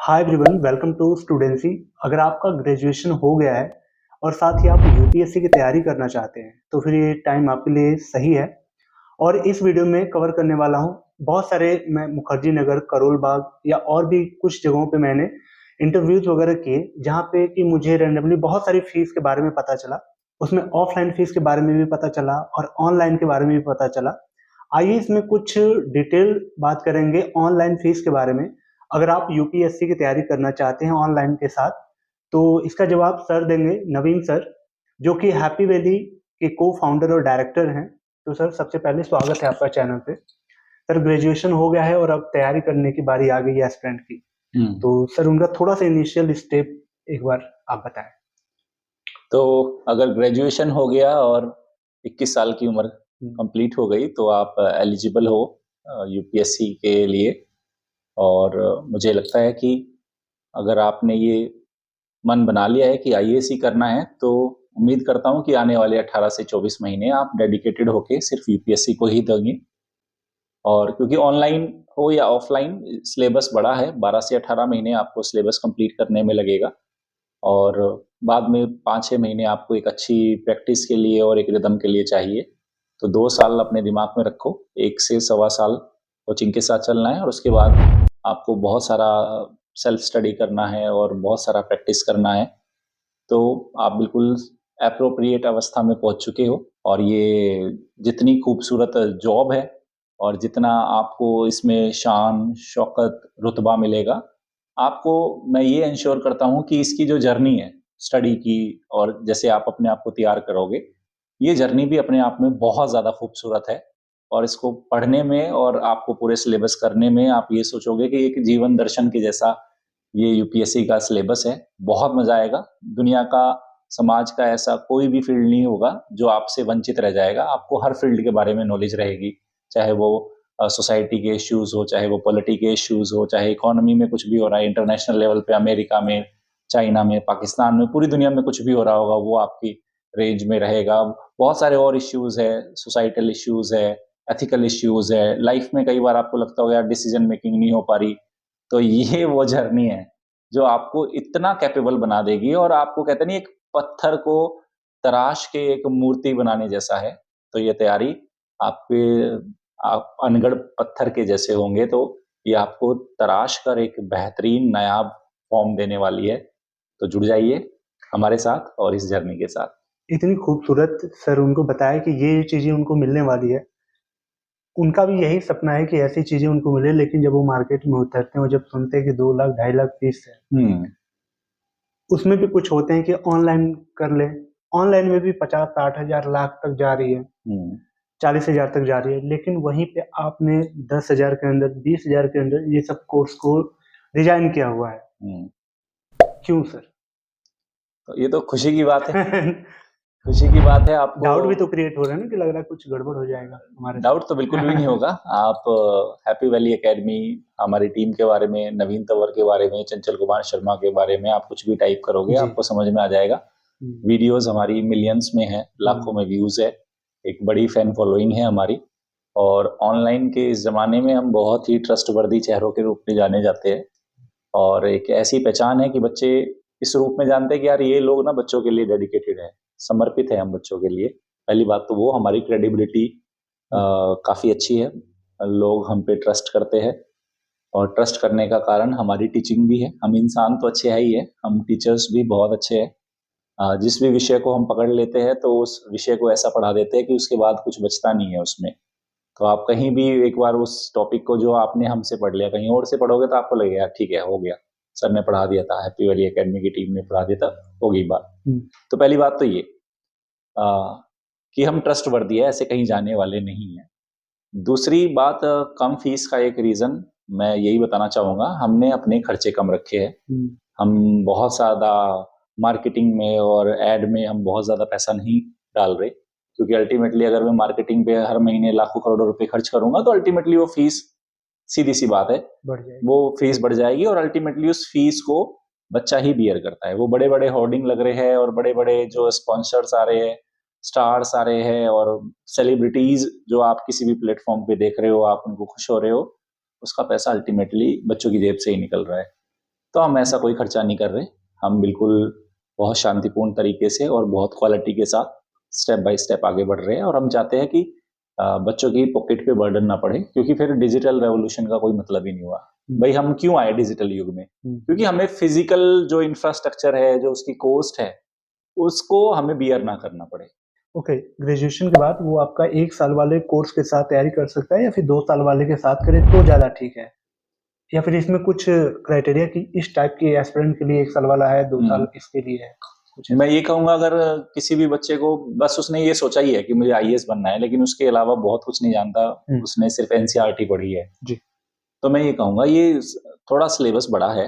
Hi everyone, welcome to Studency. अगर आपका graduation हो गया है और साथ ही आप यूपीएससी की तैयारी करना चाहते हैं तो फिर ये टाइम आपके लिए सही है। और इस वीडियो में कवर करने वाला हूँ बहुत सारे, मैं मुखर्जी नगर, करोल बाग या और भी कुछ जगहों पे मैंने इंटरव्यूज वगैरह किए जहाँ पे कि मुझे रैंडमली बहुत सारी फीस के बारे में पता चला। उसमें ऑफलाइन फीस के बारे में भी पता चला और ऑनलाइन के बारे में भी पता चला। आइए इसमें कुछ डिटेल बात करेंगे ऑनलाइन फीस के बारे में। अगर आप यूपीएससी की तैयारी करना चाहते हैं ऑनलाइन के साथ, तो इसका जवाब सर देंगे, नवीन सर, जो कि हैप्पी वैली के को फाउंडर और डायरेक्टर हैं। तो सर, सबसे पहले स्वागत है आपका चैनल पे। सर, ग्रेजुएशन हो गया है और अब तैयारी करने की बारी आ गई है एस्पिरेंट की। हम्म। तो सर, उनका थोड़ा सा इनिशियल स्टेप एक बार आप बताएं। तो अगर ग्रेजुएशन हो गया और 21 साल की उम्र कंप्लीट हो गई तो आप एलिजिबल हो यूपीएससी के लिए। और मुझे लगता है कि अगर आपने ये मन बना लिया है कि आईएएस ही करना है तो उम्मीद करता हूँ कि आने वाले 18 से 24 महीने आप डेडिकेटेड होके सिर्फ यूपीएससी को ही देंगे। और क्योंकि ऑनलाइन हो या ऑफलाइन सिलेबस बड़ा है, 12 से 18 महीने आपको सिलेबस कंप्लीट करने में लगेगा। और बाद में 5-6 महीने आपको एक अच्छी प्रैक्टिस के लिए और एक रिदम के लिए चाहिए। तो 2 साल अपने दिमाग में रखो, 1 से सवा साल कोचिंग के साथ चलना है और उसके बाद आपको बहुत सारा सेल्फ स्टडी करना है और बहुत सारा प्रैक्टिस करना है। तो आप बिल्कुल एप्रोप्रिएट अवस्था में पहुंच चुके हो। और ये जितनी खूबसूरत जॉब है और जितना आपको इसमें शान शौकत रुतबा मिलेगा, आपको मैं ये इंश्योर करता हूँ कि इसकी जो जर्नी है स्टडी की और जैसे आप अपने आप को तैयार करोगे, ये जर्नी भी अपने आप में बहुत ज़्यादा खूबसूरत है। और इसको पढ़ने में और आपको पूरे सिलेबस करने में आप ये सोचोगे कि एक जीवन दर्शन के जैसा ये यूपीएससी का सिलेबस है। बहुत मज़ा आएगा। दुनिया का, समाज का ऐसा कोई भी फील्ड नहीं होगा जो आपसे वंचित रह जाएगा। आपको हर फील्ड के बारे में नॉलेज रहेगी, चाहे वो सोसाइटी के इश्यूज़ हो, चाहे वो पॉलिटी के इश्यूज़ हो, चाहे इकोनॉमी में कुछ भी हो रहा है, इंटरनेशनल लेवल पे अमेरिका में, चाइना में, पाकिस्तान में, पूरी दुनिया में कुछ भी हो रहा होगा, वो आपकी रेंज में रहेगा। बहुत सारे और इश्यूज़ है, सोसाइटल इश्यूज़ है, एथिकल इश्यूज़ है। लाइफ में कई बार आपको लगता होगा यार डिसीजन मेकिंग नहीं हो पा रही, तो ये वो जर्नी है जो आपको इतना कैपेबल बना देगी और आपको कहते नहीं, एक पत्थर को तराश के एक मूर्ति बनाने जैसा है। तो ये तैयारी आपके, आप अनगढ़ पत्थर के जैसे होंगे, तो ये आपको तराश कर एक बेहतरीन नायाब फॉर्म देने वाली है। तो जुड़ जाइए हमारे साथ और इस जर्नी के साथ। इतनी खूबसूरत सर उनको बताया कि ये चीज़ें उनको मिलने वाली है। उनका भी यही सपना है कि ऐसी चीज़ें उनको मिले, लेकिन जब वो मार्केट में उतरते हैं और जब सुनते हैं कि 2 लाख, 2.5 लाख फीस है, हम्म। उसमें भी कुछ होते हैं कि ऑनलाइन कर लें। ऑनलाइन में भी 50, 60 हज़ार, लाख तक जा रही है, हम्म। 40 हज़ार तक जा रही है। लेकिन वहीं पे आपने 10 हज़ार के अंदर, 20 हज़ार के अंदर ये सब कोर्स को डिजाइन किया हुआ है। हम्म। क्यों सर? तो ये तो खुशी की बात है। खुशी की बात है आपको। डाउट भी तो क्रिएट हो रहा है ना कि लग रहा है कुछ गड़बड़ हो जाएगा हमारे डाउट तो बिल्कुल भी नहीं साथ। होगा। आप हैप्पी वैली एकेडमी, हमारी टीम के बारे में, नवीन तंवर के बारे में, चंचल कुमार शर्मा के बारे में आप कुछ भी टाइप करोगे जी। आपको समझ में आ जाएगा। वीडियोस हमारी मिलियंस में है, लाखों में व्यूज है, एक बड़ी फैन फॉलोइंग है हमारी। और ऑनलाइन के इस जमाने में हम बहुत ही ट्रस्टवर्दी चेहरों के रूप में जाने जाते हैं। और एक ऐसी पहचान है कि बच्चे इस रूप में जानते हैं कि यार ये लोग ना बच्चों के लिए डेडिकेटेड है, समर्पित है हम बच्चों के लिए। पहली बात तो वो हमारी क्रेडिबिलिटी काफ़ी अच्छी है। लोग हम पे ट्रस्ट करते हैं और ट्रस्ट करने का कारण हमारी टीचिंग भी है। हम इंसान तो अच्छे है ही है, हम टीचर्स भी बहुत अच्छे हैं। जिस भी विषय को हम पकड़ लेते हैं तो उस विषय को ऐसा पढ़ा देते हैं कि उसके बाद कुछ बचता नहीं है उसमें। तो आप कहीं भी एक बार उस टॉपिक को जो आपने हमसे पढ़ लिया कहीं और से पढ़ोगे तो आपको लगेगा ठीक है, हो गया, सर ने पढ़ा दिया था, हैप्पी वैली एकेडमी की टीम ने पढ़ा दिया था, हो गई बात। तो पहली बात तो ये आ, कि हम ट्रस्ट वर्दी है, ऐसे कहीं जाने वाले नहीं है। दूसरी बात, कम फीस का एक रीज़न मैं यही बताना चाहूँगा, हमने अपने खर्चे कम रखे हैं। हम बहुत ज़्यादा मार्केटिंग में और एड में हम बहुत ज़्यादा पैसा नहीं डाल रहे, क्योंकि अल्टीमेटली अगर मैं मार्केटिंग पे हर महीने लाखों करोड़ों रुपए खर्च करूंगा तो अल्टीमेटली वो फीस, सीधी सी बात है, बढ़ जाएगी। वो फीस बढ़ जाएगी। और अल्टीमेटली उस फीस को बच्चा ही बियर करता है। वो बड़े बड़े होर्डिंग लग रहे हैं और बड़े बड़े जो स्पॉन्सर्स आ रहे हैं, स्टार्स आ रहे हैं और सेलिब्रिटीज जो आप किसी भी प्लेटफॉर्म पे देख रहे हो, आप उनको खुश हो रहे हो, उसका पैसा अल्टीमेटली बच्चों की जेब से ही निकल रहा है। तो हम ऐसा कोई खर्चा नहीं कर रहे। हम बिल्कुल बहुत शांतिपूर्ण तरीके से और बहुत क्वालिटी के साथ स्टेप बाय स्टेप आगे बढ़ रहे हैं, और हम चाहते हैं कि बच्चों की पॉकेट पे बर्डन ना पड़े, क्योंकि फिर डिजिटल रेवोल्यूशन का कोई मतलब ही नहीं हुआ। भाई हम क्यों आए डिजिटल युग में? क्योंकि हमें फिजिकल जो इंफ्रास्ट्रक्चर है, जो उसकी कॉस्ट है, उसको हमें बियर ना करना पड़े। ओके, ग्रेजुएशन के बाद वो आपका 1 साल वाले कोर्स के साथ तैयारी कर सकता है या फिर 2 साल वाले के साथ करे तो ज़्यादा ठीक है? या फिर इसमें कुछ क्राइटेरिया कि इस टाइप के एस्पिरेंट के लिए 1 साल वाला है, 2 साल इसके लिए है? कुछ मैं ये कहूंगा, अगर किसी भी बच्चे को बस उसने ये सोचा ही है कि मुझे आईएएस बनना है, लेकिन उसके अलावा बहुत कुछ नहीं जानता, उसने सिर्फ एनसीईआरटी पढ़ी है, जी। तो मैं ये कहूंगा ये थोड़ा सिलेबस बड़ा है,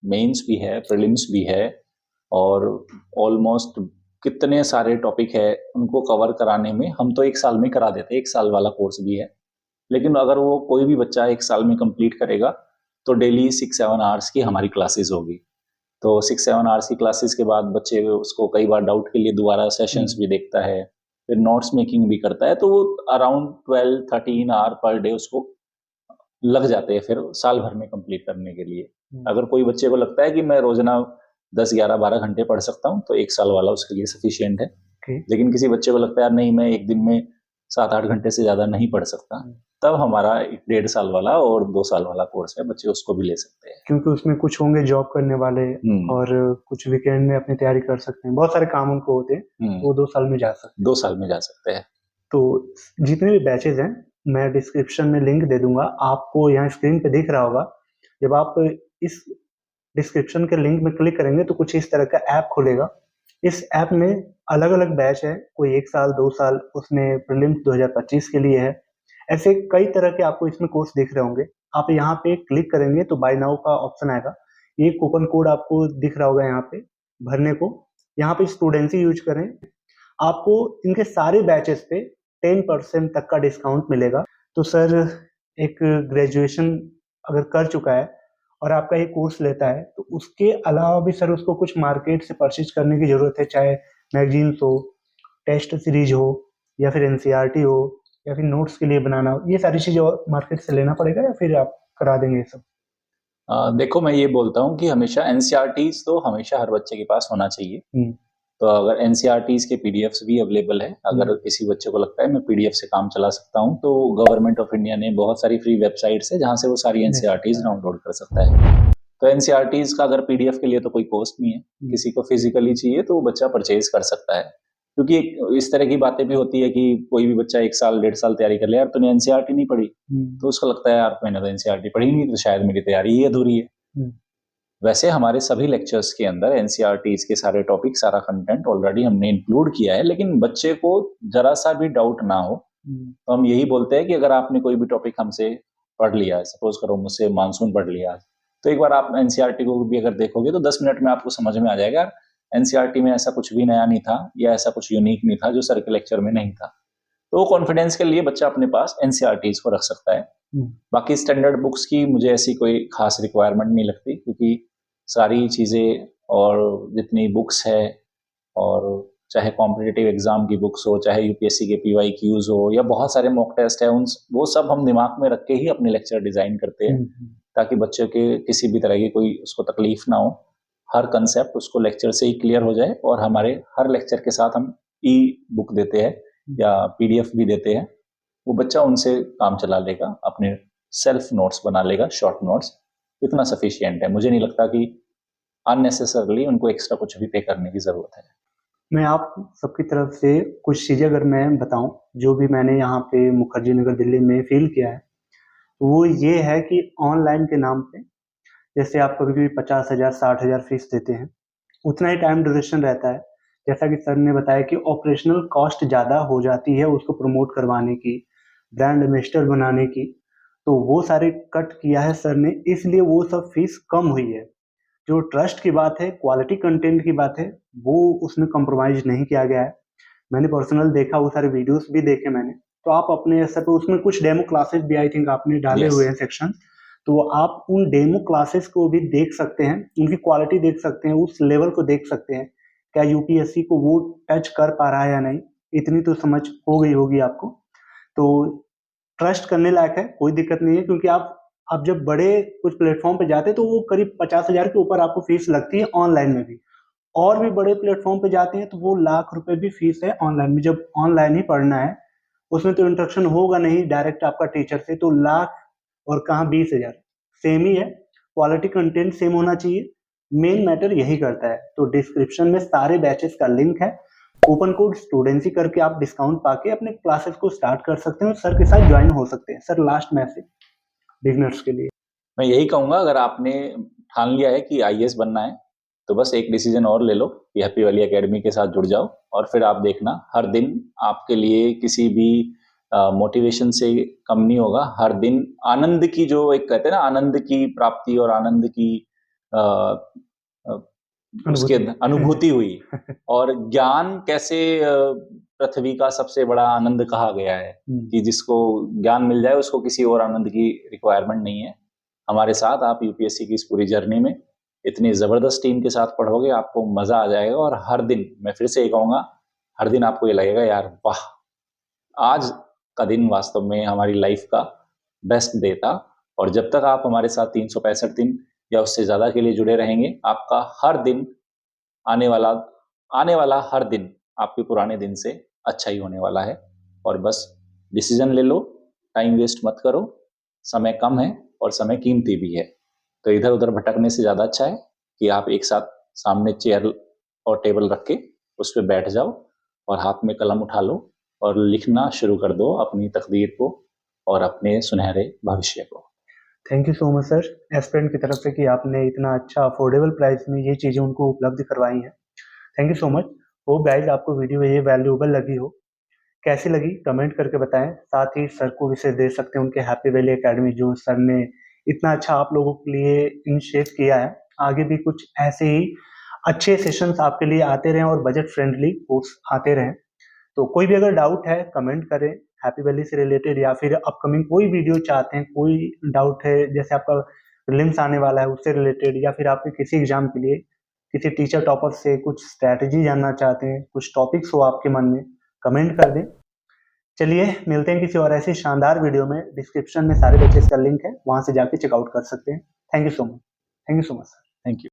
मेंस भी है, प्रीलिम्स भी है, और ऑलमोस्ट कितने सारे टॉपिक है उनको कवर कराने में हम तो 1 साल में करा देते हैं। 1 साल वाला कोर्स भी है, लेकिन अगर वो कोई भी बच्चा 1 साल में कंप्लीट करेगा तो डेली 6-7 आवर्स की हमारी क्लासेस होगी। तो 6-7 आवर्स की क्लासेस के बाद बच्चे उसको कई बार डाउट के लिए दोबारा सेशंस भी देखता है, फिर नोट्स मेकिंग भी करता है, तो वो अराउंड 12-13 आवर पर डे उसको लग जाते हैं फिर साल भर में कंप्लीट करने के लिए। अगर कोई बच्चे को लगता है कि मैं रोजाना 10-11-12 घंटे पढ़ सकता हूँ, तो 1 साल वाला उसके लिए सफिशियंट है। लेकिन किसी बच्चे को लगता है नहीं, मैं एक दिन में 7-8 घंटे से ज्यादा नहीं पढ़ सकता, तब हमारा 1.5 साल वाला और 2 साल वाला कोर्स है, बच्चे उसको भी ले सकते हैं। क्योंकि उसमें कुछ होंगे जॉब करने वाले और कुछ वीकेंड में अपनी तैयारी कर सकते हैं, बहुत सारे काम उनको होते हैं, वो 2 साल में जा सकते हैं। 2 साल में जा सकते हैं। तो जितने भी बैचेज हैं मैं डिस्क्रिप्शन में लिंक दे दूंगा, आपको यहाँ स्क्रीन पे दिख रहा होगा। जब आप इस डिस्क्रिप्शन के लिंक में क्लिक करेंगे तो कुछ इस तरह का ऐप खुलेगा। इस ऐप में अलग अलग बैच है, कोई 1 साल 2 साल, उसमें प्रीलिम्स 2025 के लिए है। ऐसे कई तरह के आपको इसमें कोर्स दिख रहे होंगे। आप यहाँ पे क्लिक करेंगे तो बाय नाउ का ऑप्शन आएगा, ये कूपन कोड आपको दिख रहा होगा यहाँ पे भरने को। यहाँ पे स्टूडेंसी यूज करें, आपको इनके सारे बैचेस पे 10% तक का डिस्काउंट मिलेगा। तो सर, एक ग्रेजुएशन अगर कर चुका है और आपका ये कोर्स लेता है तो उसके अलावा भी सर उसको कुछ मार्केट से परचेज करने की ज़रूरत है, चाहे मैगजीन्स हो, टेस्ट सीरीज हो, या फिर एनसीईआरटी हो, या फिर नोट्स के लिए बनाना हो, ये सारी चीज़ें मार्केट से लेना पड़ेगा या फिर आप करा देंगे ये सब? देखो, मैं ये बोलता हूँ कि हमेशा एनसीईआरटीज तो हमेशा हर बच्चे के पास होना चाहिए। तो अगर एनसीईआरटीज के पीडीएफ्स भी अवेलेबल है, अगर किसी बच्चे को लगता है मैं पीडीएफ से काम चला सकता हूँ, तो गवर्नमेंट ऑफ इंडिया ने बहुत सारी फ्री वेबसाइट्स है जहाँ से वो सारी एनसीईआरटीज डाउनलोड कर सकता है। तो एनसीईआरटीज का अगर पीडीएफ के लिए तो कोई कॉस्ट नहीं है, किसी को फिजिकली चाहिए तो वो बच्चा परचेज कर सकता है। क्योंकि इस तरह की बातें भी होती है कि कोई भी बच्चा 1 साल 1.5 साल तैयारी कर ले, यार तूने एनसीईआरटी नहीं पढ़ी, तो उसको लगता है यार मैंने तो एनसीईआरटी पढ़ी नहीं, तो शायद मेरी तैयारी ही अधूरी है। वैसे हमारे सभी लेक्चर्स के अंदर एनसीईआरटीज के सारे टॉपिक, सारा कंटेंट ऑलरेडी हमने इंक्लूड किया है, लेकिन बच्चे को जरा सा भी डाउट ना हो तो हम यही बोलते हैं कि अगर आपने कोई भी टॉपिक हमसे पढ़ लिया, सपोज करो मुझसे मानसून पढ़ लिया, तो एक बार आप एनसीईआरटी को भी अगर देखोगे तो 10 मिनट में आपको समझ में आ जाएगा एनसीईआरटी में ऐसा कुछ भी नया नहीं था या ऐसा कुछ यूनिक नहीं था जो सर के लेक्चर में नहीं था। तो कॉन्फिडेंस के लिए बच्चा अपने पास एनसीईआरटीज को रख सकता है। बाकी स्टैंडर्ड बुक्स की मुझे ऐसी कोई खास रिक्वायरमेंट नहीं लगती, क्योंकि सारी चीज़ें और जितनी बुक्स है, और चाहे कॉम्पिटिटिव एग्जाम की बुक्स हो, चाहे यूपीएससी के पीवाईक्यूज हो, या बहुत सारे मॉक टेस्ट है, उन वो सब हम दिमाग में रख के ही अपने लेक्चर डिजाइन करते हैं, ताकि बच्चों के किसी भी तरह की कोई उसको तकलीफ ना हो। हर कंसेप्ट उसको लेक्चर से ही क्लियर हो जाए, और हमारे हर लेक्चर के साथ हम ई बुक देते हैं या पीडीएफ भी देते हैं, वो बच्चा उनसे काम चला लेगा, अपने सेल्फ नोट्स बना लेगा, शॉर्ट नोट्स, इतना सफिशियंट है। मुझे नहीं लगता कि अननेसेसरली उनको एक्स्ट्रा कुछ भी पे करने की जरूरत है। मैं आप सबकी तरफ से कुछ चीज़ें अगर मैं बताऊं, जो भी मैंने यहाँ पे मुखर्जी नगर दिल्ली में फील किया है, वो ये है कि ऑनलाइन के नाम पे जैसे आप कभी कभी 50,000 60,000 फीस देते हैं, उतना ही टाइम ड्यूरेशन रहता है। जैसा कि सर ने बताया कि ऑपरेशनल कॉस्ट ज़्यादा हो जाती है उसको प्रमोट करवाने की, ब्रांड एम्बेसडर बनाने की, तो वो सारे कट किया है सर ने, इसलिए वो सब फीस कम हुई है। जो ट्रस्ट की बात है, क्वालिटी कंटेंट की बात है, वो उसमें कॉम्प्रोमाइज़ नहीं किया गया है। मैंने पर्सनल देखा, वो सारे वीडियोस भी देखे मैंने। तो आप अपने स्तर पे उसमें कुछ डेमो क्लासेस भी आई थिंक आपने डाले हुए हैं सेक्शन, तो आप उन डेमो क्लासेस को भी देख सकते हैं, उनकी क्वालिटी देख सकते हैं, उस लेवल को देख सकते हैं, क्या यूपीएससी को वो टच कर पा रहा है या नहीं, इतनी तो समझ हो गई होगी आपको। तो ट्रस्ट करने लायक है, कोई दिक्कत नहीं है, क्योंकि आप आप जब बड़े कुछ प्लेटफॉर्म पे जाते हैं तो वो करीब 50,000 के ऊपर आपको फीस लगती है ऑनलाइन में भी, और भी बड़े प्लेटफॉर्म पे जाते हैं तो वो लाख रुपए भी फीस है ऑनलाइन में। जब ऑनलाइन ही पढ़ना है, उसमें तो इंट्रोडक्शन होगा नहीं डायरेक्ट आपका टीचर से, तो लाख और कहाँ 20,000, सेम ही है। क्वालिटी कंटेंट सेम होना चाहिए, मेन मैटर यही करता है। तो डिस्क्रिप्शन में सारे बैचेस का लिंक है, कूपन कोड स्टूडेंसी करके आप डिस्काउंट पाके अपने क्लासेस को स्टार्ट कर सकते हैं और सर के साथ ज्वाइन हो सकते हैं। सर लास्ट मैसेज बिगनर्स के लिए। मैं यही कहूंगा, अगर आपने ठान लिया है कि आईएएस बनना है तो बस एक डिसीजन और ले लो कि हैप्पी वैली एकेडमी के साथ जुड़ जाओ, और फिर आप देखना हर दिन आपके लिए किसी भी मोटिवेशन से कम नहीं होगा। हर दिन आनंद की, जो एक कहते हैं ना, आनंद की प्राप्ति और आनंद की आ, आ, उसके अनुभूति हुई। और ज्ञान कैसे पृथ्वी का सबसे बड़ा आनंद कहा गया है कि जिसको ज्ञान मिल जाए उसको किसी और आनंद की रिक्वायरमेंट नहीं है। हमारे साथ आप यूपीएससी की इस पूरी जर्नी में इतनी जबरदस्त टीम के साथ पढ़ोगे, आपको मजा आ जाएगा। और हर दिन, मैं फिर से ये कहूंगा, हर दिन आपको ये लगेगा यार वाह, आज का दिन वास्तव में हमारी लाइफ का बेस्ट डे था। और जब तक आप हमारे साथ 365 दिन या उससे ज्यादा के लिए जुड़े रहेंगे, आपका हर दिन आने वाला हर दिन आपके पुराने दिन से अच्छा ही होने वाला है। और बस डिसीजन ले लो, टाइम वेस्ट मत करो, समय कम है और समय कीमती भी है। तो इधर उधर भटकने से ज़्यादा अच्छा है कि आप एक साथ सामने चेयर और टेबल रख के उस पर बैठ जाओ और हाथ में कलम उठा लो और लिखना शुरू कर दो अपनी तकदीर को और अपने सुनहरे भविष्य को। Thank you so much sir, aspirant की तरफ से, कि आपने इतना अच्छा अफोर्डेबल प्राइस में ये चीज़ें उनको उपलब्ध करवाई हैं। Thank you so much. Hope guys आपको वीडियो ये वैल्यूएबल लगी हो। कैसी लगी कमेंट करके बताएं। साथ ही सर को विशेष दे सकते हैं, उनके हैप्पी वैली एकेडमी जो सर ने इतना अच्छा आप लोगों के लिए इनिशिएट किया है। आगे भी कुछ ऐसे ही अच्छे सेशंस आपके लिए आते रहें और बजट फ्रेंडली कोर्स आते रहें। तो कोई भी अगर डाउट है कमेंट करें, हैप्पी वैली से रिलेटेड या फिर अपकमिंग कोई वीडियो चाहते हैं, कोई डाउट है, जैसे आपका प्रीलिम्स आने वाला है उससे रिलेटेड, या फिर आपके किसी एग्जाम के लिए किसी टीचर टॉपर से कुछ स्ट्रैटेजी जानना चाहते हैं, कुछ टॉपिक्स हो आपके मन में, कमेंट कर दें। चलिए मिलते हैं किसी और ऐसी शानदार वीडियो में। डिस्क्रिप्शन में सारे बैचेस का लिंक है, वहां से जाके चेकआउट कर सकते हैं। Thank you so much. Thank you so much sir. Thank you.